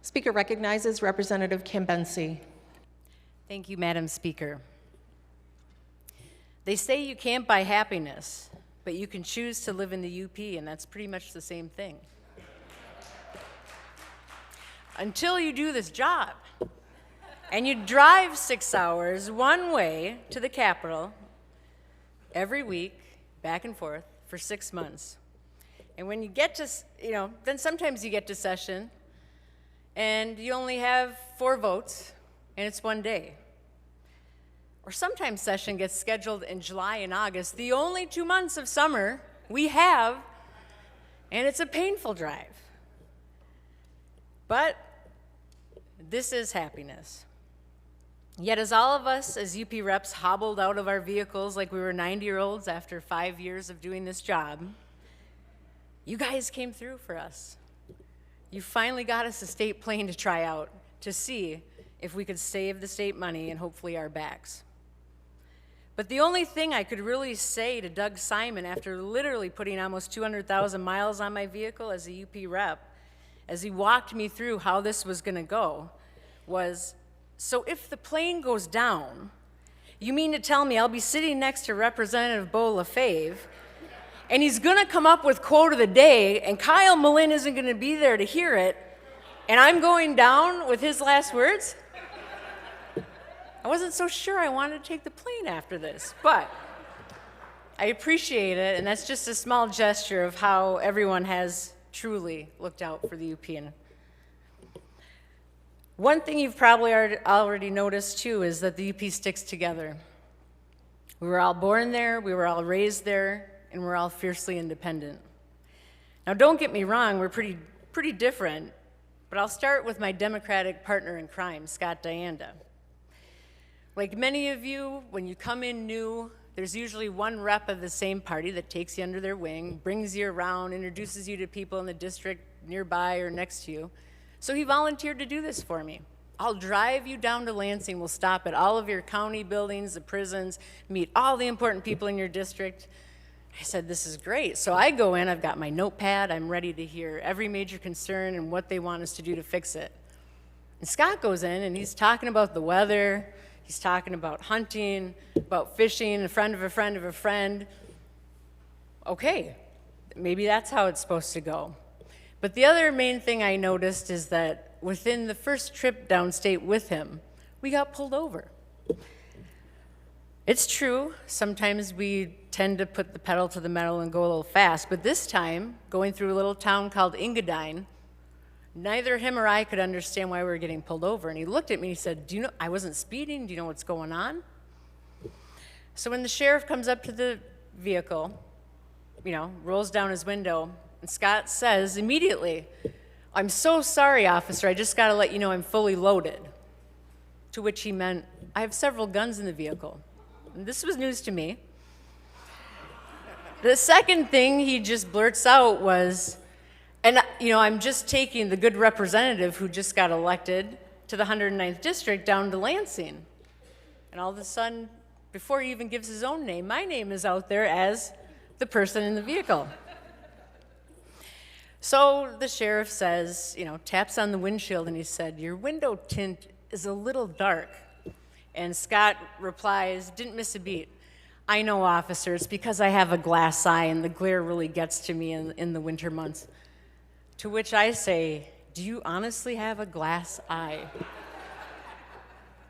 Speaker recognizes Representative Cambensy. Thank you, Madam Speaker. They say you can't buy happiness, but you can choose to live in the UP, and that's pretty much the same thing. Until you do this job, and you drive 6 hours one way to the Capitol every week, back and forth, for 6 months. And when you get to, then sometimes you get to session, and you only have 4 votes, and it's one day. Or sometimes session gets scheduled in July and August, the only 2 months of summer we have, and it's a painful drive. But this is happiness. Yet as all of us as UP reps hobbled out of our vehicles like we were 90-year-olds after 5 years of doing this job, you guys came through for us. You finally got us a state plane to try out to see if we could save the state money and hopefully our backs. But the only thing I could really say to Doug Simon after literally putting almost 200,000 miles on my vehicle as a UP rep, as he walked me through how this was gonna go, was, so if the plane goes down, you mean to tell me I'll be sitting next to Representative Beau LaFave, and he's gonna come up with quote of the day, and Kyle Malin isn't gonna be there to hear it, and I'm going down with his last words? I wasn't so sure I wanted to take the plane after this, but I appreciate it, and that's just a small gesture of how everyone has truly looked out for the UP. And one thing you've probably already noticed too is that the UP sticks together. We were all born there, we were all raised there, and we're all fiercely independent. Now don't get me wrong, we're pretty different, but I'll start with my Democratic partner in crime, Scott Dianda. Like many of you, when you come in new, there's usually one rep of the same party that takes you under their wing, brings you around, introduces you to people in the district nearby or next to you. So he volunteered to do this for me. I'll drive you down to Lansing, we'll stop at all of your county buildings, the prisons, meet all the important people in your district. I said, this is great. So I go in, I've got my notepad, I'm ready to hear every major concern and what they want us to do to fix it. And Scott goes in and he's talking about the weather, he's talking about hunting, about fishing, a friend of a friend of a friend. Okay, maybe that's how it's supposed to go. But the other main thing I noticed is that within the first trip downstate with him, we got pulled over. It's true, sometimes we tend to put the pedal to the metal and go a little fast, but this time, going through a little town called Engadine, neither him or I could understand why we were getting pulled over. And he looked at me and he said, do you know, I wasn't speeding, do you know what's going on? So when the sheriff comes up to the vehicle, rolls down his window, and Scott says immediately, I'm so sorry, officer, I just gotta let you know I'm fully loaded. To which he meant, I have several guns in the vehicle. And this was news to me. The second thing he just blurts out was, and I'm just taking the good representative who just got elected to the 109th district down to Lansing. And all of a sudden, before he even gives his own name, my name is out there as the person in the vehicle. So the sheriff says, taps on the windshield and he said, your window tint is a little dark. And Scott replies, didn't miss a beat. I know, officer, it's because I have a glass eye and the glare really gets to me in the winter months. To which I say, do you honestly have a glass eye?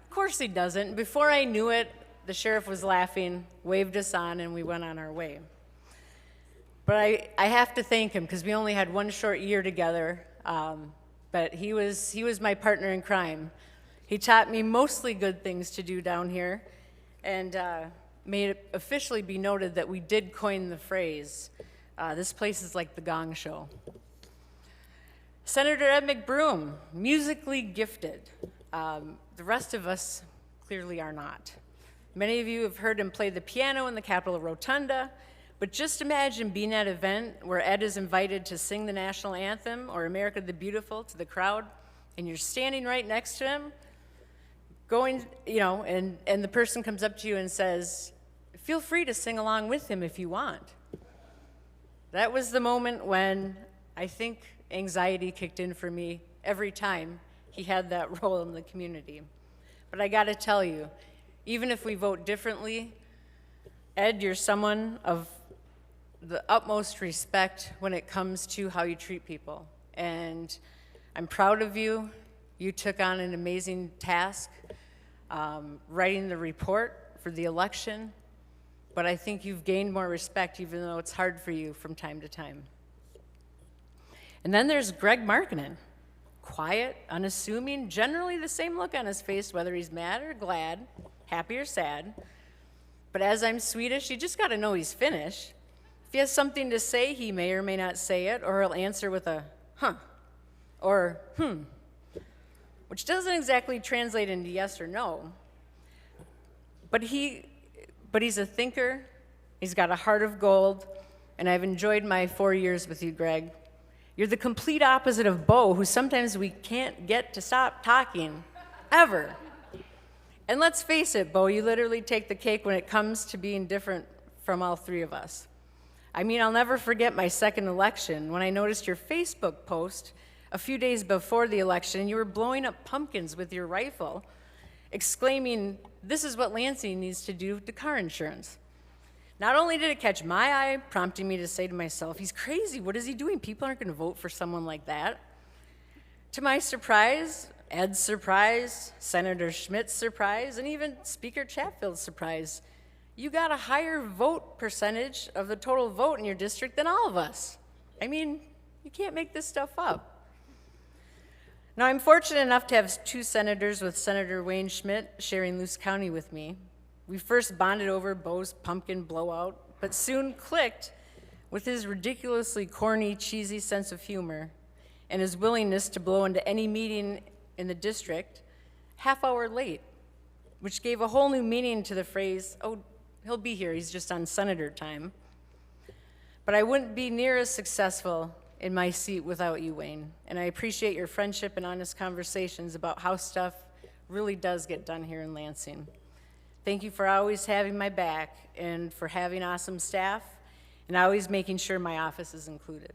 Of course he doesn't. Before I knew it, the sheriff was laughing, waved us on, and we went on our way. But I have to thank him because we only had one short year together, but he was my partner in crime. He taught me mostly good things to do down here and made it officially be noted that we did coin the phrase, this place is like the Gong Show. Senator Ed McBroom, musically gifted. The rest of us clearly are not. Many of you have heard him play the piano in the Capitol Rotunda, but just imagine being at an event where Ed is invited to sing the national anthem or America the Beautiful to the crowd, and you're standing right next to him, going, and the person comes up to you and says, feel free to sing along with him if you want. That was the moment when I think anxiety kicked in for me every time he had that role in the community. But I gotta tell you, even if we vote differently, Ed, you're someone of the utmost respect when it comes to how you treat people. And I'm proud of you. You took on an amazing task, writing the report for the election, but I think you've gained more respect even though it's hard for you from time to time. And then there's Greg Markkinen. Quiet, unassuming, generally the same look on his face, whether he's mad or glad, happy or sad. But as I'm Swedish, you just gotta know he's Finnish. If he has something to say, he may or may not say it, or he'll answer with a huh, or which doesn't exactly translate into yes or no. But he's a thinker, he's got a heart of gold, and I've enjoyed my 4 years with you, Greg. You're the complete opposite of Bo, who sometimes we can't get to stop talking, ever. And let's face it, Bo, you literally take the cake when it comes to being different from all three of us. I mean, I'll never forget my second election when I noticed your Facebook post a few days before the election, and you were blowing up pumpkins with your rifle, exclaiming, "This is what Lansing needs to do to car insurance." Not only did it catch my eye, prompting me to say to myself, he's crazy, what is he doing? People aren't gonna vote for someone like that. To my surprise, Ed's surprise, Senator Schmidt's surprise, and even Speaker Chatfield's surprise, you got a higher vote percentage of the total vote in your district than all of us. I mean, you can't make this stuff up. Now, I'm fortunate enough to have two senators with Senator Wayne Schmidt sharing Luce County with me. We first bonded over Bo's pumpkin blowout, but soon clicked with his ridiculously corny, cheesy sense of humor and his willingness to blow into any meeting in the district half-hour late, which gave a whole new meaning to the phrase, "Oh, he'll be here, he's just on senator time." But I wouldn't be near as successful in my seat without you, Wayne, and I appreciate your friendship and honest conversations about how stuff really does get done here in Lansing. Thank you for always having my back and for having awesome staff and always making sure my office is included.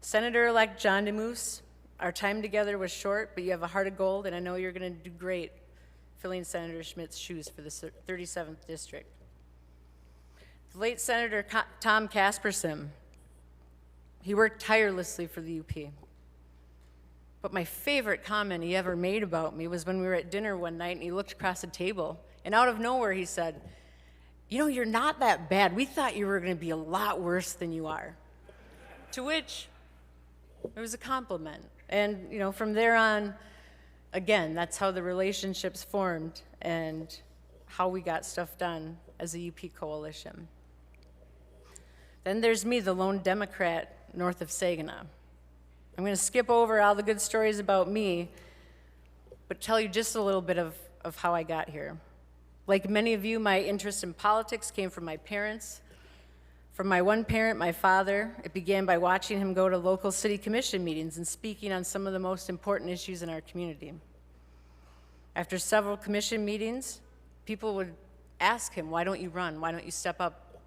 Senator-elect John DeMoose, our time together was short, but you have a heart of gold, and I know you're going to do great filling Senator Schmidt's shoes for the 37th District. The late Senator Tom Casperson, he worked tirelessly for the UP. But my favorite comment he ever made about me was when we were at dinner one night and he looked across the table and out of nowhere he said, "You know, you're not that bad. We thought you were going to be a lot worse than you are." To which it was a compliment. And, you know, from there on, again, that's how the relationships formed and how we got stuff done as a UP coalition. Then there's me, the lone Democrat north of Saginaw. I'm going to skip over all the good stories about me, but tell you just a little bit of how I got here. Like many of you, my interest in politics came from my parents. From my one parent, my father, it began by watching him go to local city commission meetings and speaking on some of the most important issues in our community. After several commission meetings, people would ask him, "Why don't you run? Why don't you step up?"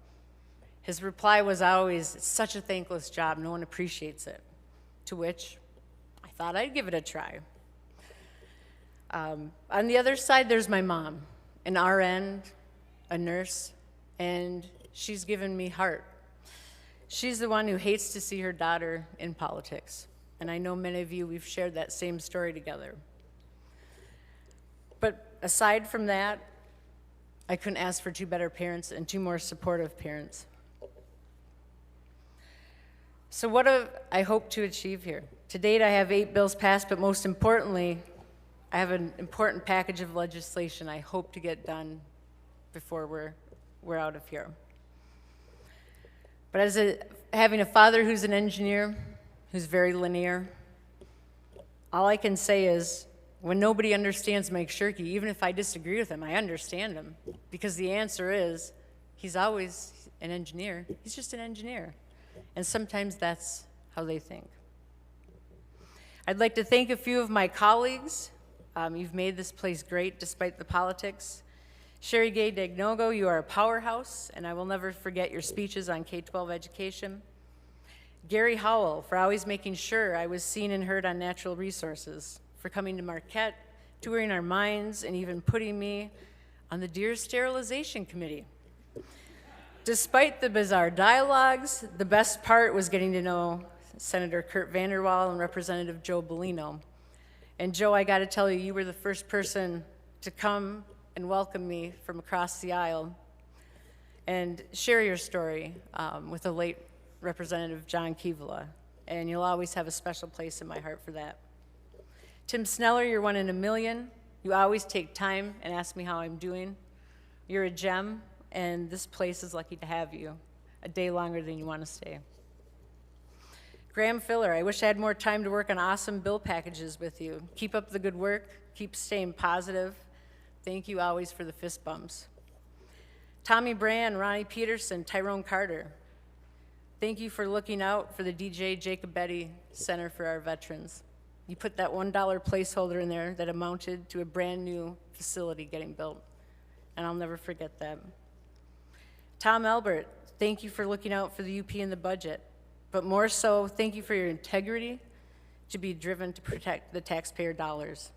His reply was always, "It's such a thankless job, no one appreciates it." To which I thought I'd give it a try. On the other side, there's my mom, an RN, a nurse, and she's given me heart. She's the one who hates to see her daughter in politics, and I know many of you, we've shared that same story together. But aside from that, I couldn't ask for two better parents and two more supportive parents. So what have I hoped to achieve here? To date, I have 8 bills passed, but most importantly, I have an important package of legislation I hope to get done before we're out of here. But having a father who's an engineer, who's very linear, all I can say is, when nobody understands Mike Shirkey, even if I disagree with him, I understand him, because the answer is, he's always an engineer. He's just an engineer. And sometimes that's how they think. I'd like to thank a few of my colleagues. You've made this place great despite the politics. Sherry Gay Dagnogo, you are a powerhouse, and I will never forget your speeches on K-12 education. Gary Howell, for always making sure I was seen and heard on natural resources, for coming to Marquette, touring our mines, and even putting me on the deer sterilization committee. Despite the bizarre dialogues, the best part was getting to know Senator Kurt Vanderwall and Representative Joe Bellino. And Joe, I gotta tell you, you were the first person to come and welcome me from across the aisle and share your story with the late Representative John Keevala, and you'll always have a special place in my heart for that. Tim Sneller, you're one in a million. You always take time and ask me how I'm doing. You're a gem, and this place is lucky to have you a day longer than you want to stay. Graham Filler, I wish I had more time to work on awesome bill packages with you. Keep up the good work, keep staying positive. Thank you always for the fist bumps. Tommy Brand, Ronnie Peterson, Tyrone Carter, thank you for looking out for the DJ Jacobetti Center for our veterans. You put that $1 placeholder in there that amounted to a brand new facility getting built, and I'll never forget that. Tom Albert, thank you for looking out for the UP in the budget, but more so, thank you for your integrity to be driven to protect the taxpayer dollars.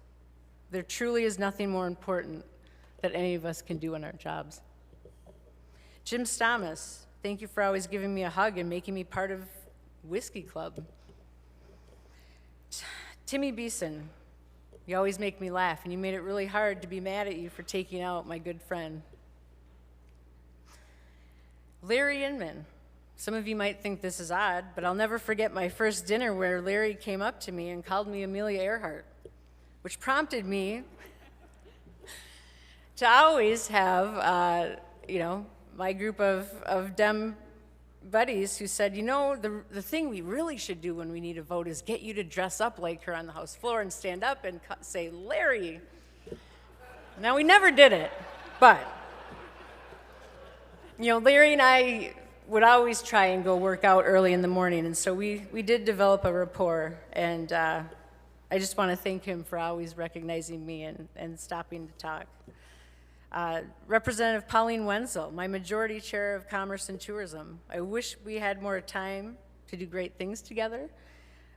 There truly is nothing more important that any of us can do in our jobs. Jim Stamas, thank you for always giving me a hug and making me part of Whiskey Club. Timmy Beeson, you always make me laugh, and you made it really hard to be mad at you for taking out my good friend. Larry Inman, some of you might think this is odd, but I'll never forget my first dinner where Larry came up to me and called me Amelia Earhart, which prompted me to always have, my group of Dem buddies who said, the thing we really should do when we need a vote is get you to dress up like her on the House floor and stand up and say, Larry. Now, we never did it, but, Larry and I would always try and go work out early in the morning, and so we did develop a rapport, and I just want to thank him for always recognizing me and stopping to talk. Representative Pauline Wenzel, my majority chair of Commerce and Tourism. I wish we had more time to do great things together,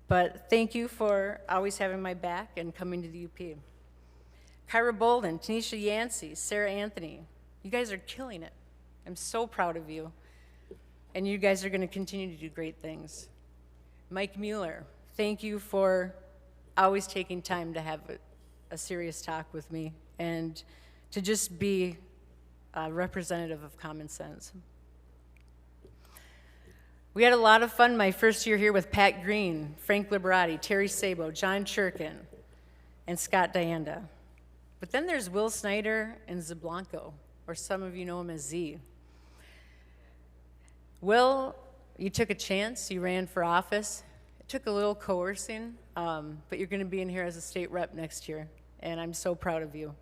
but thank you for always having my back and coming to the UP. Kyra Bolden, Tanisha Yancey, Sarah Anthony, you guys are killing it. I'm so proud of you, and you guys are going to continue to do great things. Mike Mueller, thank you for always taking time to have a serious talk with me and to just be a representative of common sense. We had a lot of fun my first year here with Pat Green, Frank Liberati, Terry Sabo, John Churkin, and Scott Dianda. But then there's Will Snyder and Zablanco, or some of you know him as Z. Will, you took a chance, you ran for office. It took a little coercing, but you're gonna be in here as a state rep next year, and I'm so proud of you.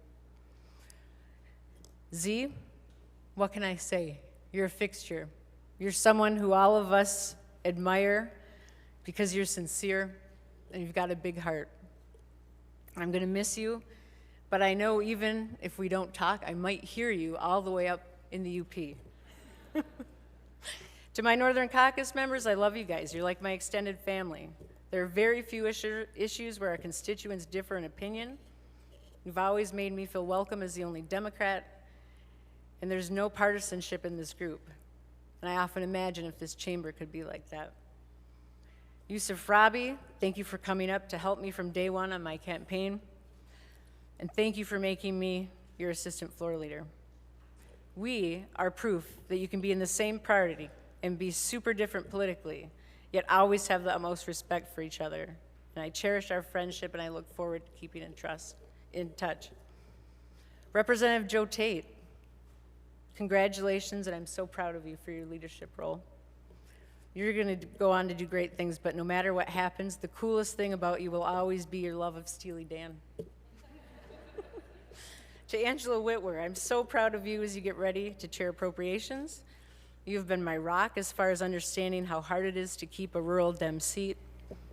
Z, what can I say? You're a fixture. You're someone who all of us admire because you're sincere and you've got a big heart. I'm gonna miss you, but I know even if we don't talk, I might hear you all the way up in the UP. To my Northern Caucus members, I love you guys. You're like my extended family. There are very few issues where our constituents differ in opinion. You've always made me feel welcome as the only Democrat, and there's no partisanship in this group. And I often imagine if this chamber could be like that. Yusuf Rabi, thank you for coming up to help me from day one on my campaign. And thank you for making me your assistant floor leader. We are proof that you can be in the same party and be super different politically, yet always have the utmost respect for each other. And I cherish our friendship, and I look forward to keeping in touch. Representative Joe Tate, congratulations, and I'm so proud of you for your leadership role. You're gonna go on to do great things, but no matter what happens, the coolest thing about you will always be your love of Steely Dan. To Angela Whitwer, I'm so proud of you as you get ready to chair appropriations. You've been my rock as far as understanding how hard it is to keep a rural Dem seat.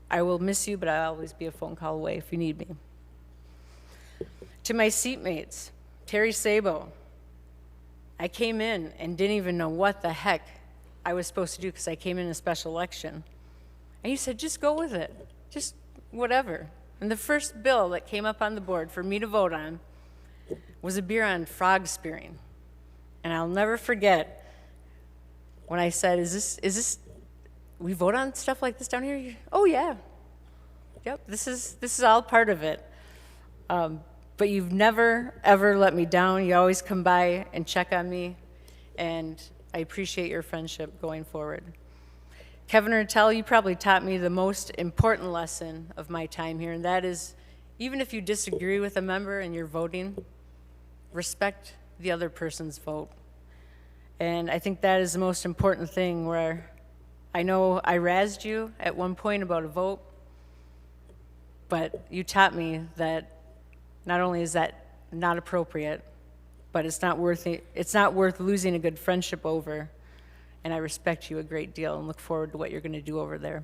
I will miss you, but I'll always be a phone call away if you need me. To my seatmates, Terry Sabo, I came in and didn't even know what the heck I was supposed to do because I came in a special election. And you said, just go with it, just whatever. And the first bill that came up on the board for me to vote on was a beer on frog spearing. And I'll never forget when I said, is this, we vote on stuff like this down here? Oh yeah, yep, this is all part of it. But you've never, ever let me down. You always come by and check on me, and I appreciate your friendship going forward. Kevin Ertel, you probably taught me the most important lesson of my time here, and that is, even if you disagree with a member and you're voting, respect the other person's vote. And I think that is the most important thing, where I know I razzed you at one point about a vote, but you taught me that not only is that not appropriate, but it's not worth losing a good friendship over. And I respect you a great deal and look forward to what you're going to do over there.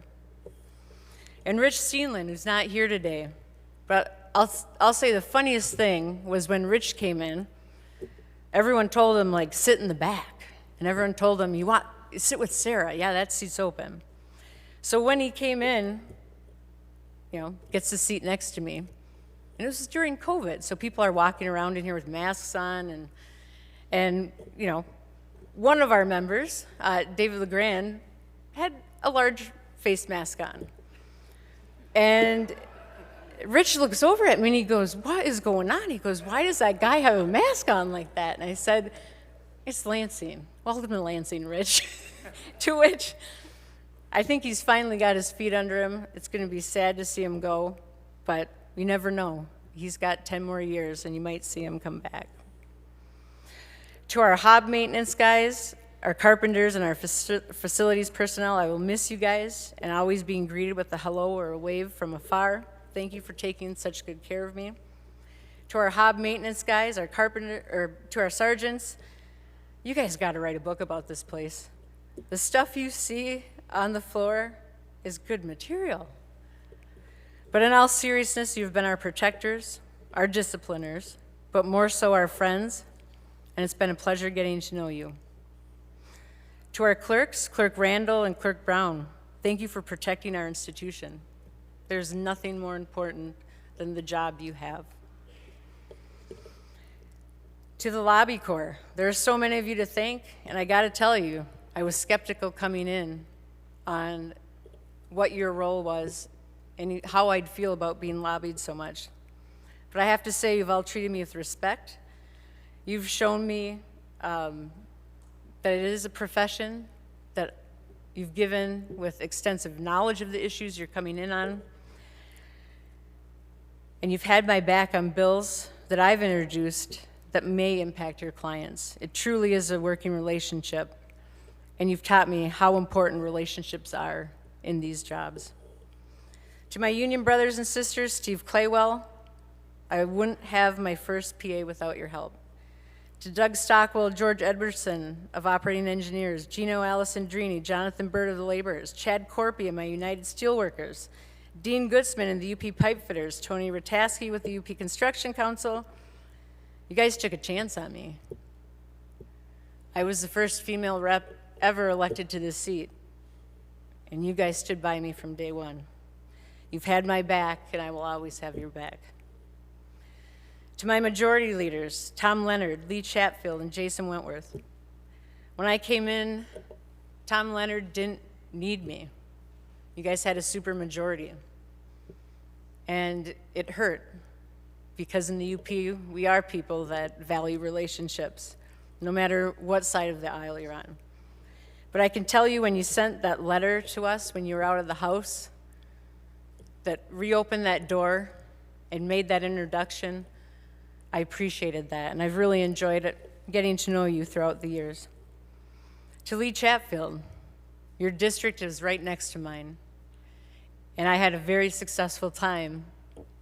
And Rich Steenland, who's not here today, but I'll say the funniest thing was when Rich came in, everyone told him, like, sit in the back. And everyone told him, sit with Sara. Yeah, that seat's open. So when he came in, gets the seat next to me. And it was during COVID, so people are walking around in here with masks on, and one of our members, David LeGrand, had a large face mask on. And Rich looks over at me and he goes, what is going on? He goes, why does that guy have a mask on like that? And I said, it's Lansing. Welcome to Lansing, Rich. To which I think he's finally got his feet under him. It's going to be sad to see him go, but you never know. He's got 10 more years, and you might see him come back. To our hob maintenance guys, our carpenters, and our facilities personnel, I will miss you guys, and always being greeted with a hello or a wave from afar. Thank you for taking such good care of me. To our hob maintenance guys, to our sergeants, you guys got to write a book about this place. The stuff you see on the floor is good material. But in all seriousness, you've been our protectors, our discipliners, but more so our friends, and it's been a pleasure getting to know you. To our clerks, Clerk Randall and Clerk Brown, thank you for protecting our institution. There's nothing more important than the job you have. To the lobby corps, there are so many of you to thank, and I gotta tell you, I was skeptical coming in on what your role was and how I'd feel about being lobbied so much. But I have to say, you've all treated me with respect. You've shown me that it is a profession that you've given with extensive knowledge of the issues you're coming in on. And you've had my back on bills that I've introduced that may impact your clients. It truly is a working relationship, and you've taught me how important relationships are in these jobs. To my union brothers and sisters, Steve Claywell, I wouldn't have my first PA without your help. To Doug Stockwell, George Edwardson of Operating Engineers, Gino Allison Drini, Jonathan Bird of the Laborers, Chad Corpy of my United Steelworkers, Dean Gutzman and the UP Pipefitters, Tony Rataski with the UP Construction Council. You guys took a chance on me. I was the first female rep ever elected to this seat, and you guys stood by me from day one. You've had my back, and I will always have your back. To my majority leaders, Tom Leonard, Lee Chatfield, and Jason Wentworth. When I came in, Tom Leonard didn't need me. You guys had a super majority. And it hurt, because in the UP, we are people that value relationships, no matter what side of the aisle you're on. But I can tell you, when you sent that letter to us when you were out of the House, that reopened that door and made that introduction, I appreciated that, and I've really enjoyed it, getting to know you throughout the years. To Lee Chatfield, your district is right next to mine, and I had a very successful time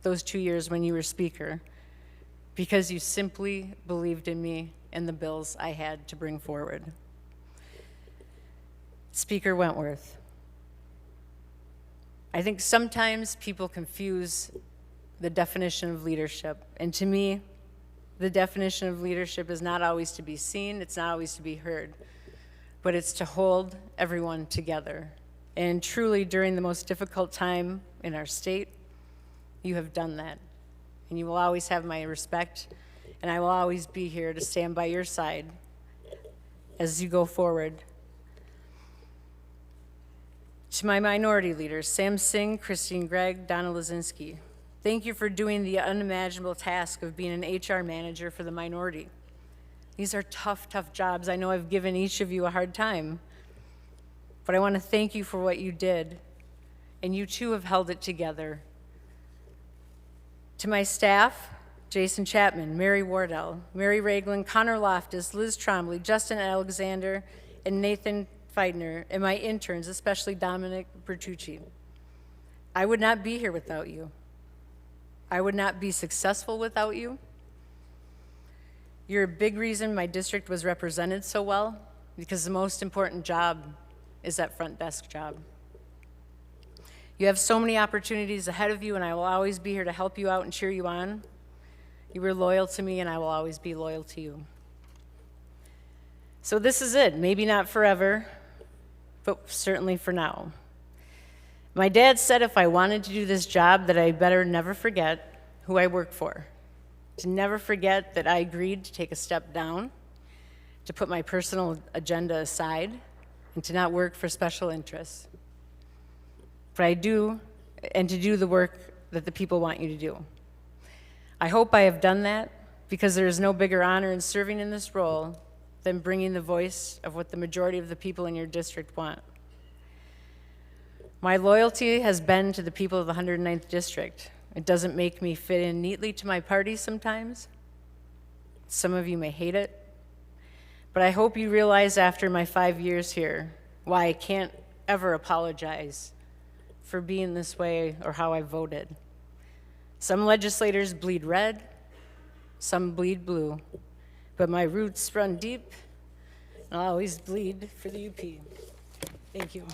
those 2 years when you were Speaker, because you simply believed in me and the bills I had to bring forward. Speaker Wentworth, I think sometimes people confuse the definition of leadership. And to me, the definition of leadership is not always to be seen, it's not always to be heard, but it's to hold everyone together And truly, during the most difficult time in our state, you have done that. And you will always have my respect, and I will always be here to stand by your side as you go forward. To my minority leaders, Sam Singh, Christine Gregg, Donna Lazinski, thank you for doing the unimaginable task of being an HR manager for the minority. These are tough, tough jobs. I know I've given each of you a hard time, but I want to thank you for what you did, and you too have held it together. To my staff, Jason Chapman, Mary Wardell, Mary Ragland, Connor Loftus, Liz Trombley, Justin Alexander, and Nathan Feidner, and my interns, especially Dominic Bertucci. I would not be here without you. I would not be successful without you. You're a big reason my district was represented so well, because the most important job is that front desk job. You have so many opportunities ahead of you, and I will always be here to help you out and cheer you on. You were loyal to me, and I will always be loyal to you. So this is it, maybe not forever, but certainly for now. My dad said if I wanted to do this job that I better never forget who I work for, to never forget that I agreed to take a step down, to put my personal agenda aside, and to not work for special interests. But I do, and to do the work that the people want you to do. I hope I have done that, because there is no bigger honor in serving in this role than bringing the voice of what the majority of the people in your district want. My loyalty has been to the people of the 109th District. It doesn't make me fit in neatly to my party sometimes. Some of you may hate it, but I hope you realize after my 5 years here why I can't ever apologize for being this way or how I voted. Some legislators bleed red, some bleed blue, but my roots run deep, and I'll always bleed for the UP. Thank you.